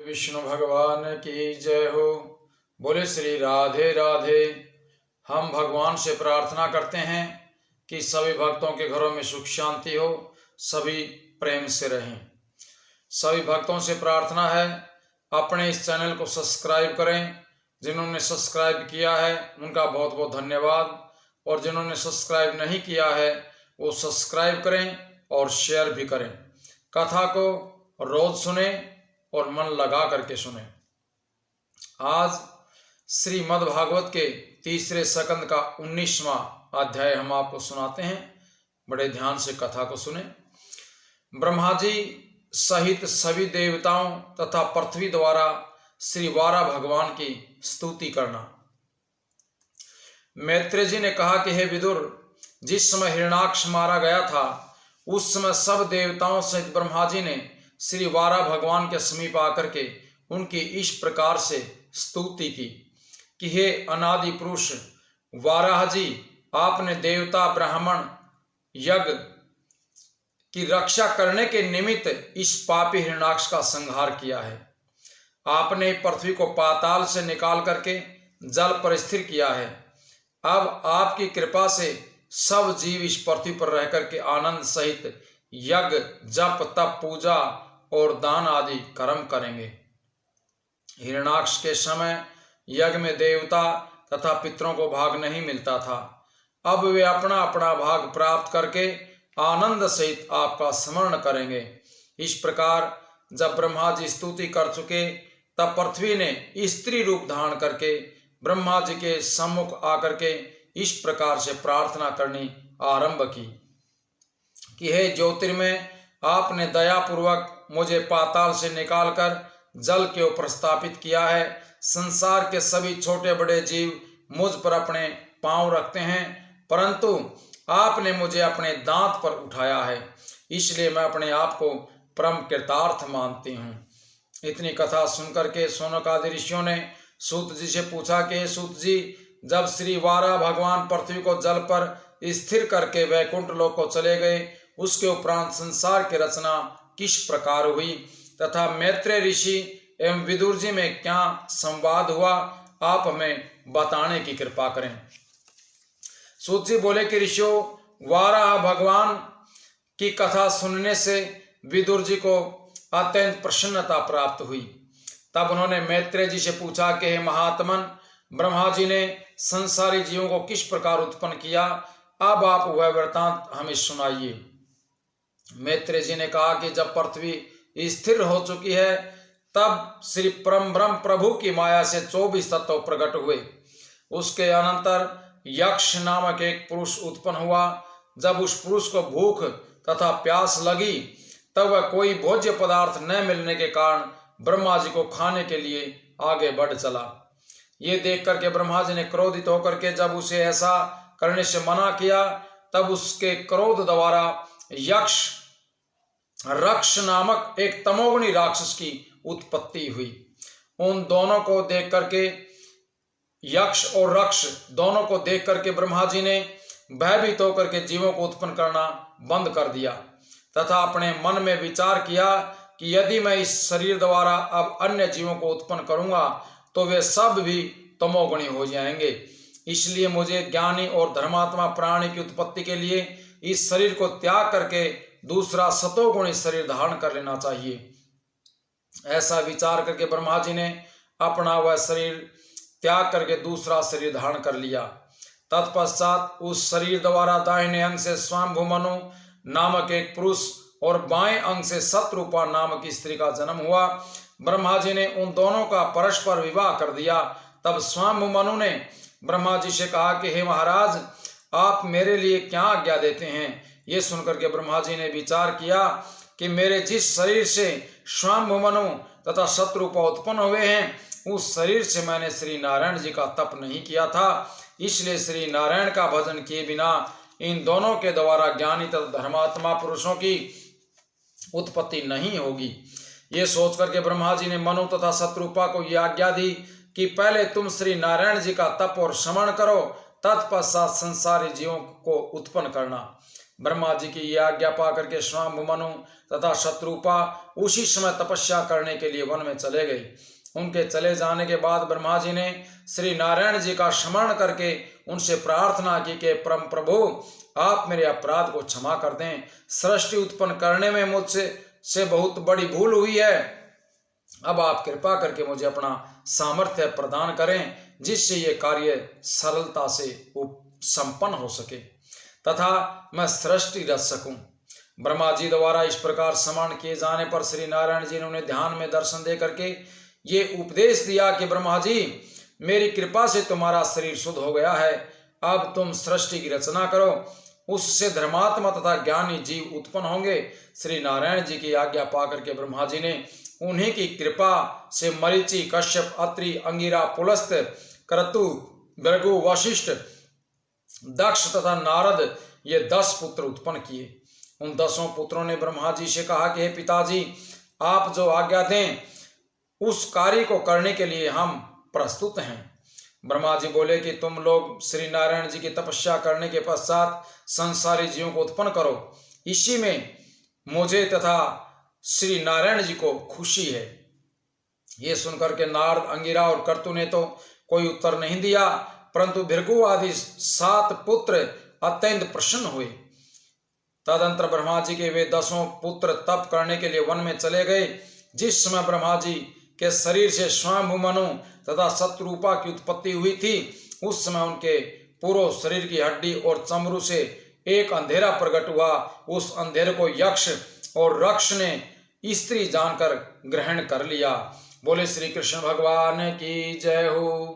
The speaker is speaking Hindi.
विष्णु भगवान की जय हो। बोले श्री राधे राधे। हम भगवान से प्रार्थना करते हैं कि सभी भक्तों के घरों में सुख शांति हो, सभी प्रेम से रहें। सभी भक्तों से प्रार्थना है अपने इस चैनल को सब्सक्राइब करें। जिन्होंने सब्सक्राइब किया है उनका बहुत बहुत धन्यवाद, और जिन्होंने सब्सक्राइब नहीं किया है वो सब्सक्राइब करें और शेयर भी करें। कथा को रोज सुने और मन लगा करके सुने। आज श्रीमद् भागवत के तीसरे स्कंद का 19वां अध्याय हम आपको सुनाते हैं। बड़े ध्यान से कथा को सुने। ब्रह्मा जी सहित सभी देवताओं तथा पृथ्वी द्वारा श्री वारा भगवान की स्तुति करना। मैत्रेय जी ने कहा कि हे विदुर, जिस समय हिरण्याक्ष मारा गया था उस समय सब देवताओं सहित ब्रह्मा जी ने श्री वारा भगवान के समीप आकर के उनकी इस प्रकार से स्तुति की कि हे अनादि पुरुष वाराह जी, आपने देवता ब्राह्मण यज्ञ की रक्षा करने के निमित्त इस पापी हिरण्याक्ष का संहार किया है। आपने पृथ्वी को पाताल से निकाल करके जल पर स्थिर किया है। अब आपकी कृपा से सब जीव इस पृथ्वी पर रह करके आनंद सहित यज्ञ जप तप पूजा और दान आदि कर्म करेंगे। हिरण्याक्ष के समय यज्ञ में देवता तथा पितरों को भाग नहीं मिलता था। अब वे अपना अपना भाग प्राप्त करके आनंद सहित आपका स्मरण करेंगे। इस प्रकार जब ब्रह्मा जी स्तुति कर चुके तब पृथ्वी ने स्त्री रूप धारण करके ब्रह्मा जी के सम्मुख आकर के इस प्रकार से प्रार्थना करनी आरंभ की कि हे ज्योतिर्मय, आपने दयापूर्वक मुझे पाताल से निकालकर जल के ऊपर स्थापित किया है। संसार के सभी छोटे बड़े जीव मुझ पर अपने पांव रखते हैं, परंतु आपने मुझे अपने दांत पर उठाया है, इसलिए मैं अपने आप को परम कृतार्थ मानती हूँ। इतनी कथा सुनकर के शौनकादि ऋषियों ने सूत जी से पूछा कि सूत जी, जब श्री वारा भगवान पृथ्वी को जल पर स्थिर करके वैकुंठ लोक को चले गए, उसके उपरांत संसार की रचना किस प्रकार हुई तथा मैत्रेय ऋषि एवं विदुर जी में क्या संवाद हुआ, आप हमें बताने की कृपा करें। सूत जी बोले कि ऋषियों, वाराह भगवान की कथा सुनने से विदुर जी को अत्यंत प्रसन्नता प्राप्त हुई। तब उन्होंने मैत्रेय जी से पूछा कि हे महात्मन, ब्रह्मा जी ने संसारी जीवों को किस प्रकार उत्पन्न किया, अब आप वह वृत्तांत हमें सुनाइए। मैत्रेय जी ने कहा कि जब पृथ्वी स्थिर हो चुकी है तब श्री परम ब्रह्म प्रभु की माया से 24 तत्व प्रकट हुए। उसके अनंतर यक्ष नामक एक पुरुष उत्पन्न हुआ। जब उस पुरुष को भूख तथा प्यास लगी तब वह कोई भोज्य पदार्थ न मिलने के कारण ब्रह्मा जी को खाने के लिए आगे बढ़ चला। ये देख करके ब्रह्मा जी ने क्रोधित होकर के जब उसे ऐसा करने से मना किया तब उसके क्रोध द्वारा यक्ष रक्ष नामक एक तमोगुणी राक्षस की उत्पत्ति हुई। उन दोनों को देख करके, यक्ष और रक्ष दोनों को देख करके ब्रह्मा जी ने भयभीत होकर के जीवों को उत्पन्न करना बंद कर दिया तथा अपने मन में विचार किया कि यदि मैं इस शरीर द्वारा अब अन्य जीवों को उत्पन्न करूंगा तो वे सब भी तमोगुणी हो जाएंगे। इसलिए मुझे ज्ञानी और धर्मात्मा प्राणी की उत्पत्ति के लिए इस शरीर को त्याग करके दूसरा सतोगुणी शरीर धारण कर लेना चाहिए। ऐसा विचार करके ब्रह्मा जी ने अपना वह शरीर त्याग करके दूसरा शरीर धारण कर लिया। तत्पश्चात उस शरीर द्वारा दाहिने अंग से स्वयंभू मनु नामक एक पुरुष और बाएं अंग से शत्रुपा नामक स्त्री का जन्म हुआ। ब्रह्मा जी ने उन दोनों का परस्पर विवाह कर दिया। तब स्वयंभू मनु ने ब्रह्मा जी से कहा कि हे महाराज, आप मेरे लिए क्या आज्ञा देते हैं। ये सुनकर के ब्रह्मा जी ने विचार किया कि मेरे जिस शरीर से स्वयंभू मनु तथा शत्रुपा उत्पन्न हुए हैं उस शरीर से मैंने श्री नारायण जी का तप नहीं किया था, इसलिए श्री नारायण का भजन किए बिना इन दोनों के द्वारा ज्ञानी तथा धर्मात्मा पुरुषों की उत्पत्ति नहीं होगी। ये सोच करके ब्रह्मा जी ने मनु तथा शत्रुपा को यह आज्ञा दी कि पहले तुम श्री नारायण जी का तप और श्रवण करो, तत्पश्चात संसारी जीवों को उत्पन्न करना। ब्रह्मा जी की यह आज्ञा पा करके स्वयं मनु तथा शत्रुपा उसी समय तपस्या करने के लिए वन में चले गए। उनके चले जाने के बाद ब्रह्मा जी ने श्री नारायण जी का स्मरण करके उनसे प्रार्थना की कि परम प्रभु आप मेरे अपराध को क्षमा कर दें। सृष्टि उत्पन्न करने में मुझसे बहुत बड़ी भूल हुई है। अब आप कृपा करके मुझे अपना सामर्थ्य प्रदान करें जिससे ये कार्य सरलता से संपन्न हो सके तथा मैं सृष्टि रच सकूं। ब्रह्मा जी द्वारा इस प्रकार स्मरण किए जाने पर श्री नारायण जी ने उन्हें ध्यान में दर्शन दे करके ये उपदेश दिया कि ब्रह्मा जी मेरी कृपा से तुम्हारा शरीर शुद्ध हो गया है, अब तुम सृष्टि की रचना करो, उससे धर्मात्मा तथा ज्ञानी जीव उत्पन्न होंगे। श्री नारायण जी की आज्ञा पाकर के ब्रह्मा जी ने उन्हीं की कृपा से मरीचि, कश्यप, अत्रि, अंगिरा, पुलस्त, क्रतु, भृगु, वशिष्ठ, दक्ष तथा नारद ये 10 पुत्र उत्पन्न किए। उन 10 पुत्रों ने ब्रह्मा जी से कहा कि हे पिताजी आप जो आज्ञा दें उस कार्य को करने के लिए हम प्रस्तुत हैं। ब्रह्मा जी बोले कि तुम लोग श्री नारायण जी की तपस्या करने के पश्चात संसारी जीवों को उत्पन्न करो, इसी में मुझे तथा श्री नारायण जी को खुशी है। ये सुनकर के नारद, अंगिरा और कर्तु ने तो कोई उत्तर नहीं दिया, परंतु भृगु आदि 7 पुत्र अत्यंत प्रसन्न हुए। तदंतर ब्रह्मा जी के वे 10 पुत्र तप करने के लिए वन में चले गए। जिस समय ब्रह्मा जी के शरीर से स्वयं मनु तथा शत्रुपा की उत्पत्ति हुई थी उस समय उनके पूरे शरीर की हड्डी और चमरू से एक अंधेरा प्रकट हुआ। उस अंधेरे को यक्ष और रक्ष ने स्त्री जानकर ग्रहण कर लिया। बोले श्री कृष्ण भगवान की जय हो।